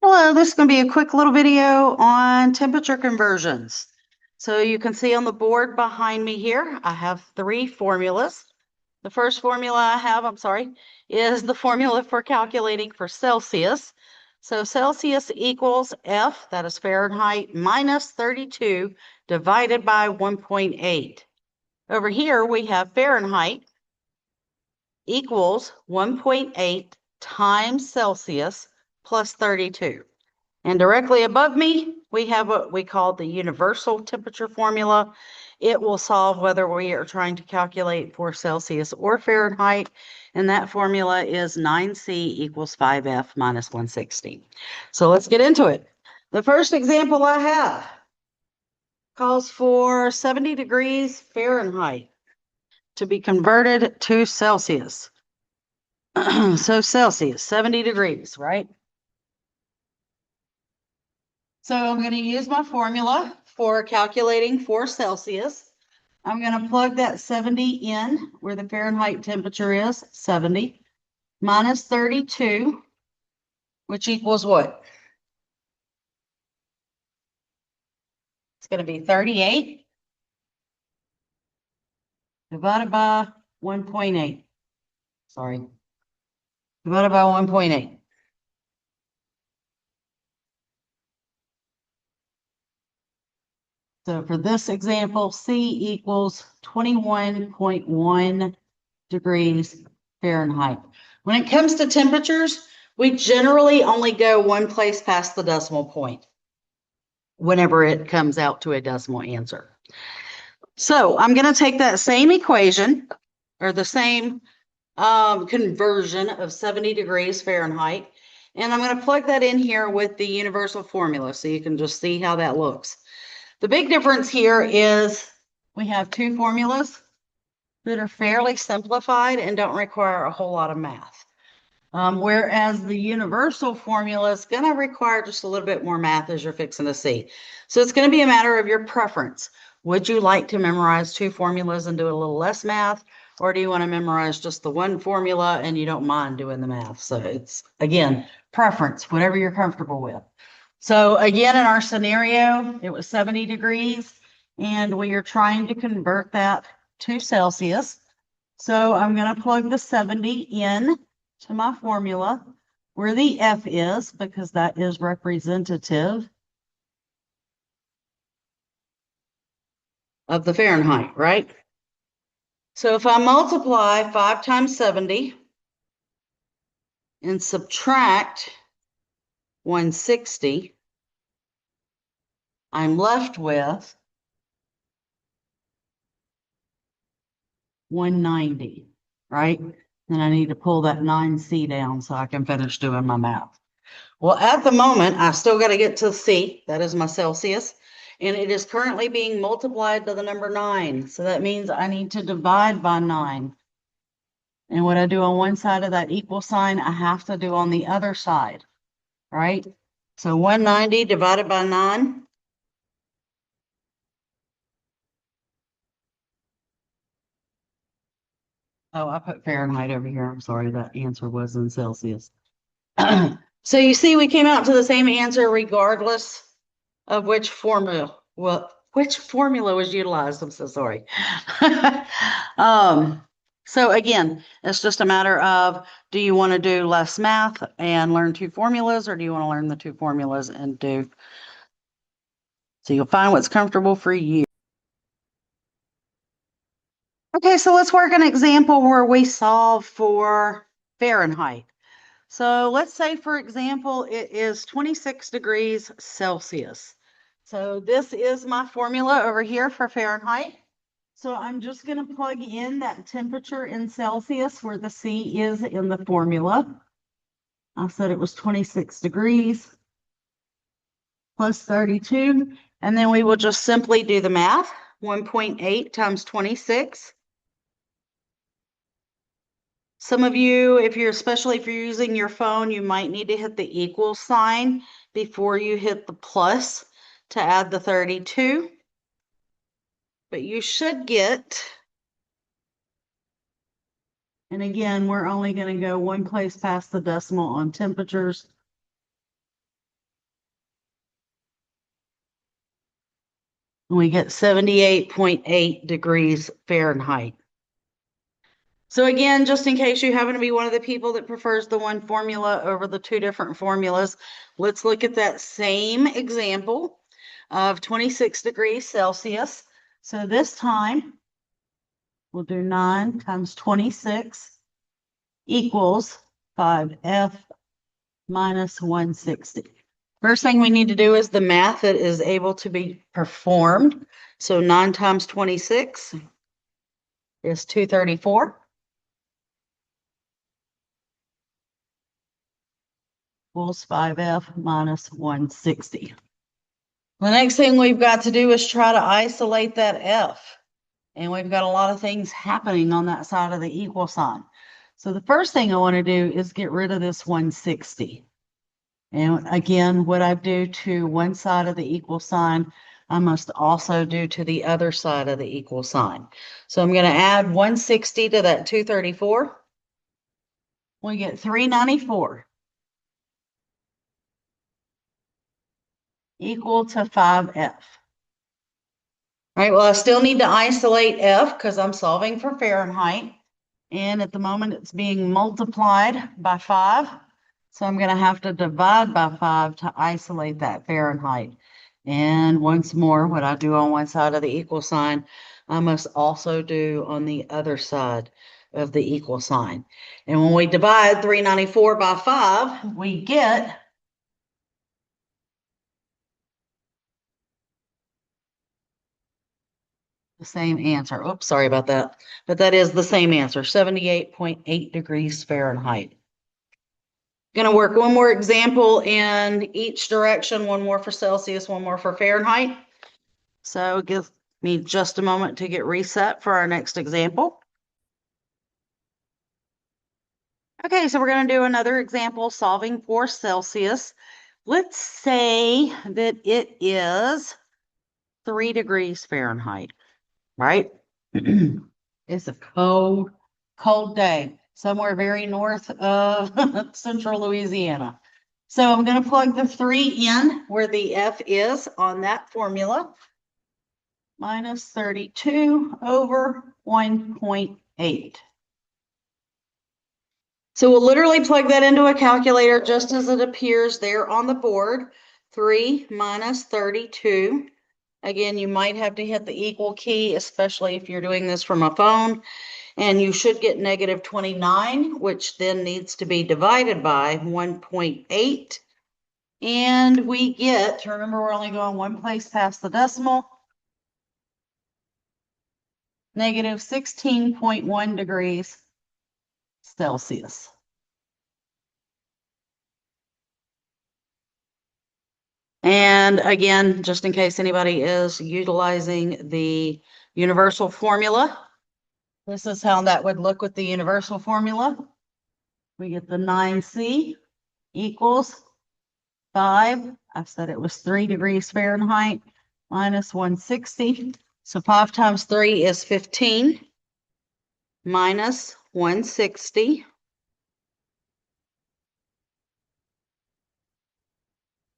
Hello, this is going to be a quick little video on temperature conversions. So you can see on the board behind me here, I have three formulas. The first formula I have, is the formula for calculating for Celsius. So Celsius equals F, that is Fahrenheit, minus 32 divided by 1.8. Over here we have Fahrenheit equals 1.8 times Celsius plus 32. And directly above me, we have what we call the universal temperature formula. It will solve whether we are trying to calculate for Celsius or Fahrenheit. And that formula is 9C equals 5F minus 160. So let's get into it. The first example I have calls for 70 degrees Fahrenheit to be converted to Celsius. So Celsius, 70 degrees, right? So I'm going to use my formula for calculating for Celsius. I'm going to plug that 70 in where the Fahrenheit temperature is, 70, minus 32, which equals what? It's going to be 38 divided by 1.8. Sorry. Divided by 1.8. So for this example, C equals 21.1 degrees Fahrenheit. When it comes to temperatures, we generally only go one place past the decimal point whenever it comes out to a decimal answer. So I'm going to take that same equation or the same conversion of 70 degrees Fahrenheit, and I'm going to plug that in here with the universal formula so you can just see how that looks. The big difference here is we have two formulas that are fairly simplified and don't require a whole lot of math. Whereas the universal formula is going to require just a little bit more math as you're fixing to see. So it's going to be a matter of your preference. Would you like to memorize two formulas and do a little less math? Or do you want to memorize just the one formula and you don't mind doing the math? So it's, again, preference, whatever you're comfortable with. So again, in our scenario, it was 70 degrees and we are trying to convert that to Celsius. So I'm going to plug the 70 in to my formula where the F is, because that is representative of the Fahrenheit, right? So if I multiply 5 times 70 and subtract 160, I'm left with 190, right? And I need to pull that 9C down so I can finish doing my math. Well, at the moment, I still got to get to C. That is my Celsius. And it is currently being multiplied to the number 9. So that means I need to divide by 9. And what I do on one side of that equal sign, I have to do on the other side, right? So 190 divided by 9. Oh, I put Fahrenheit over here. I'm sorry, that answer was in Celsius. So you see, we came out to the same answer regardless of which formula. Well, which formula was utilized? I'm so sorry. So again, it's just a matter of, do you want to do less math and learn two formulas, or do you want to learn the two formulas and do? So you'll find what's comfortable for you. Okay, so let's work an example where we solve for Fahrenheit. So let's say, for example, it is 26 degrees Celsius. So this is my formula over here for Fahrenheit. So I'm just going to plug in that temperature in Celsius where the C is in the formula. I said it was 26 degrees plus 32. And then we will just simply do the math. 1.8 times 26. Some of you, especially if you're using your phone, you might need to hit the equal sign before you hit the plus to add the 32. But you should get, and again, we're only going to go one place past the decimal on temperatures. And we get 78.8 degrees Fahrenheit. So again, just in case you happen to be one of the people that prefers the one formula over the two different formulas, let's look at that same example of 26 degrees Celsius. So this time we'll do 9 times 26 equals 5F minus 160. First thing we need to do is the math that is able to be performed. So 9 times 26 is 234. Equals 5F minus 160. The next thing we've got to do is try to isolate that F. And we've got a lot of things happening on that side of the equal sign. So the first thing I want to do is get rid of this 160. And again, what I do to one side of the equal sign, I must also do to the other side of the equal sign. So I'm going to add 160 to that 234. We get 394 equal to 5F. All right, well, I still need to isolate F because I'm solving for Fahrenheit. And at the moment, it's being multiplied by 5. So I'm going to have to divide by 5 to isolate that Fahrenheit. And once more, what I do on one side of the equal sign, I must also do on the other side of the equal sign. And when we divide 394 by 5, we get the same answer. Oops, sorry about that. But that is the same answer, 78.8 degrees Fahrenheit. Going to work one more example in each direction, one more for Celsius, one more for Fahrenheit. So give me just a moment to get reset for our next example. Okay, so we're going to do another example solving for Celsius. Let's say that it is 3 degrees Fahrenheit, right? It's a cold, cold day somewhere very north of central Louisiana. So I'm going to plug the 3 in where the F is on that formula. Minus 32 over 1.8. So we'll literally plug that into a calculator just as it appears there on the board. 3 minus 32. Again, you might have to hit the equal key, especially if you're doing this from a phone. And you should get negative 29, which then needs to be divided by 1.8. And we get, remember, we're only going one place past the decimal, negative 16.1 degrees Celsius. And again, just in case anybody is utilizing the universal formula, this is how that would look with the universal formula. We get the 9C equals 5. I've said it was 3 degrees Fahrenheit minus 160. So 5 times 3 is 15 minus 160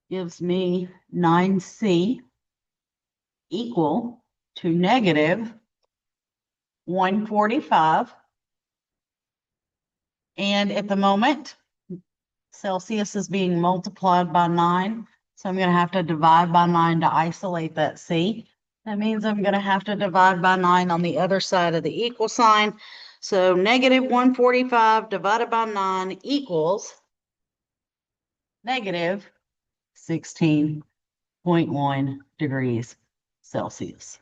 gives me 9C equal to negative 145. And at the moment, Celsius is being multiplied by 9. So I'm going to have to divide by 9 to isolate that C. That means I'm going to have to divide by 9 on the other side of the equal sign. So negative 145 divided by 9 equals negative 16.1 degrees Celsius.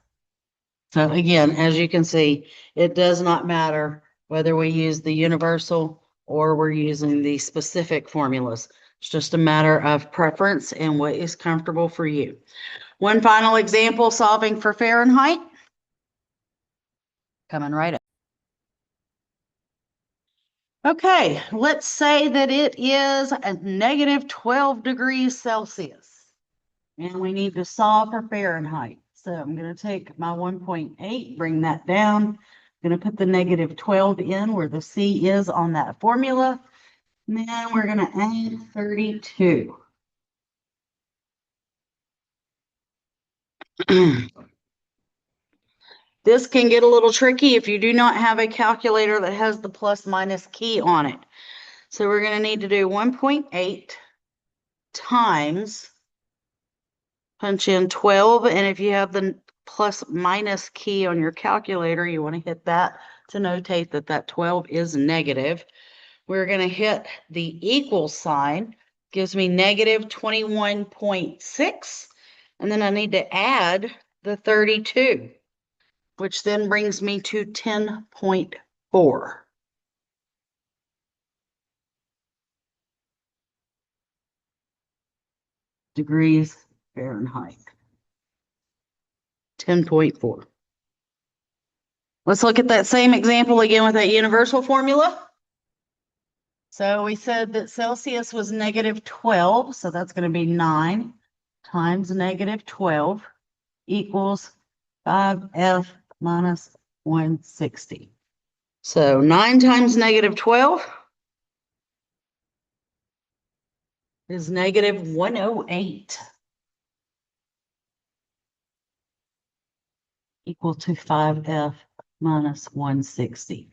So again, as you can see, it does not matter whether we use the universal or we're using the specific formulas. It's just a matter of preference and what is comfortable for you. One final example solving for Fahrenheit. Coming right up. Okay, let's say that it is a negative 12 degrees Celsius. And we need to solve for Fahrenheit. So I'm going to take my 1.8, bring that down. I'm going to put the negative 12 in where the C is on that formula. And then we're going to add 32. This can get a little tricky if you do not have a calculator that has the plus minus key on it. So we're going to need to do 1.8 times, punch in 12, and if you have the plus minus key on your calculator, you want to hit that to notate that that 12 is negative. We're going to hit the equal sign, gives me negative 21.6, and then I need to add the 32, which then brings me to 10.4. degrees Fahrenheit. 10.4. Let's look at that same example again with that universal formula. So we said that Celsius was negative 12, so that's going to be 9 times negative 12 equals 5F minus 160. So 9 times negative 12 is negative 108. Equal to 5F minus 160.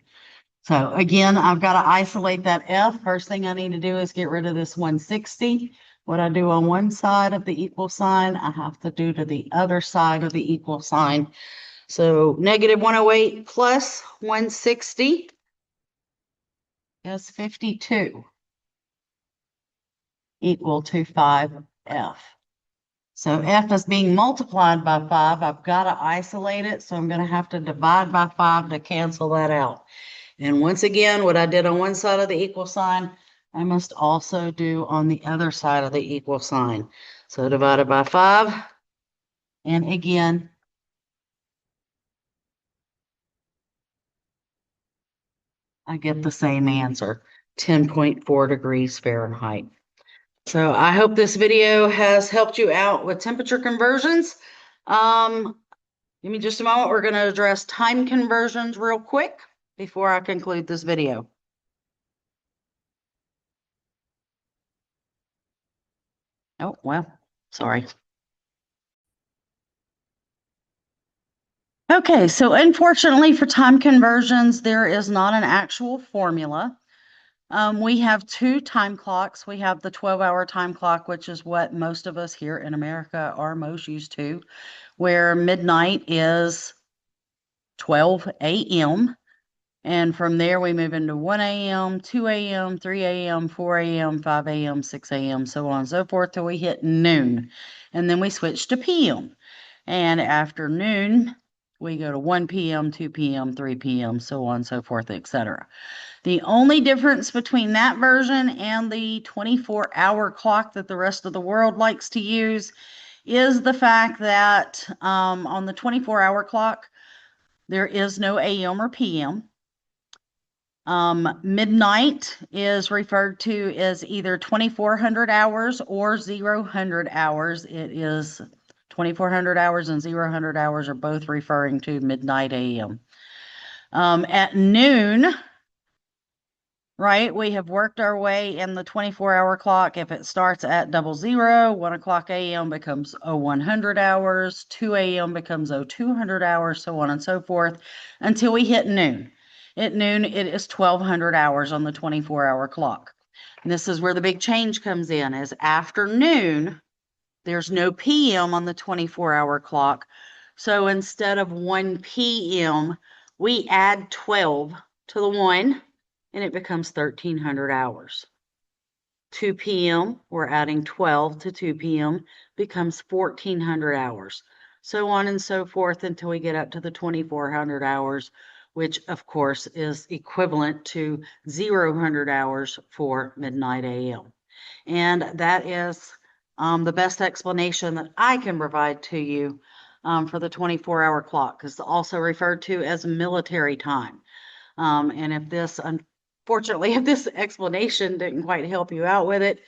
So again, I've got to isolate that F. First thing I need to do is get rid of this 160. What I do on one side of the equal sign, I have to do to the other side of the equal sign. So negative 108 plus 160 is 52, equal to 5F. So F is being multiplied by 5. I've got to isolate it, so I'm going to have to divide by 5 to cancel that out. And once again, what I did on one side of the equal sign, I must also do on the other side of the equal sign. So divided by 5, and again, I get the same answer, 10.4 degrees Fahrenheit. So I hope this video has helped you out with temperature conversions. Give me just a moment. We're going to address time conversions real quick before I conclude this video. Oh, well, sorry. Okay, so unfortunately for time conversions, there is not an actual formula. We have 2 time clocks. We have the 12-hour time clock, which is what most of us here in America are most used to, where midnight is 12 a.m. And from there, we move into 1 a.m., 2 a.m., 3 a.m., 4 a.m., 5 a.m., 6 a.m., so on and so forth till we hit noon. And then we switch to p.m. And after noon, we go to 1 p.m., 2 p.m., 3 p.m., so on and so forth, etc. The only difference between that version and the 24-hour clock that the rest of the world likes to use is the fact that on the 24-hour clock, there is no a.m. or p.m. Midnight is referred to as either 2400 hours or 0 hours. It is 2400 hours and 0 hours are both referring to midnight a.m. At noon, right, we have worked our way in the 24-hour clock. If it starts at 00, 1 o'clock a.m. becomes 0100 hours, 2 a.m. becomes 0200 hours, so on and so forth, until we hit noon. At noon, it is 1200 hours on the 24-hour clock. And this is where the big change comes in, is after noon, there's no p.m. on the 24-hour clock. So instead of 1 p.m., we add 12 to the 1, and it becomes 1300 hours. 2 p.m., we're adding 12 to 2 p.m., becomes 1400 hours. So on and so forth until we get up to the 2400 hours, which of course is equivalent to 0 hours for midnight a.m. And that is the best explanation that I can provide to you for the 24-hour clock. It's also referred to as military time. And if this, unfortunately, if this explanation didn't quite help you out with it,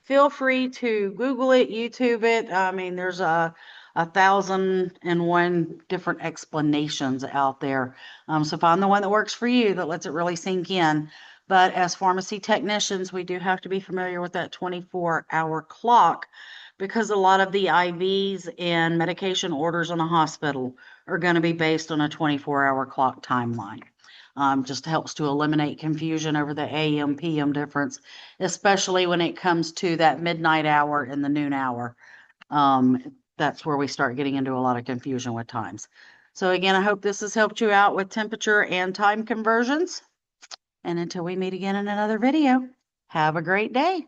feel free to Google it, YouTube it. I mean, there's 1,001 different explanations out there. So find the one that works for you that lets it really sink in. But as pharmacy technicians, we do have to be familiar with that 24-hour clock because a lot of the IVs and medication orders in a hospital are going to be based on a 24-hour clock timeline. Just helps to eliminate confusion over the AM PM difference, especially when it comes to that midnight hour and the noon hour. That's where we start getting into a lot of confusion with times. So again, I hope this has helped you out with temperature and time conversions. And until we meet again in another video, have a great day.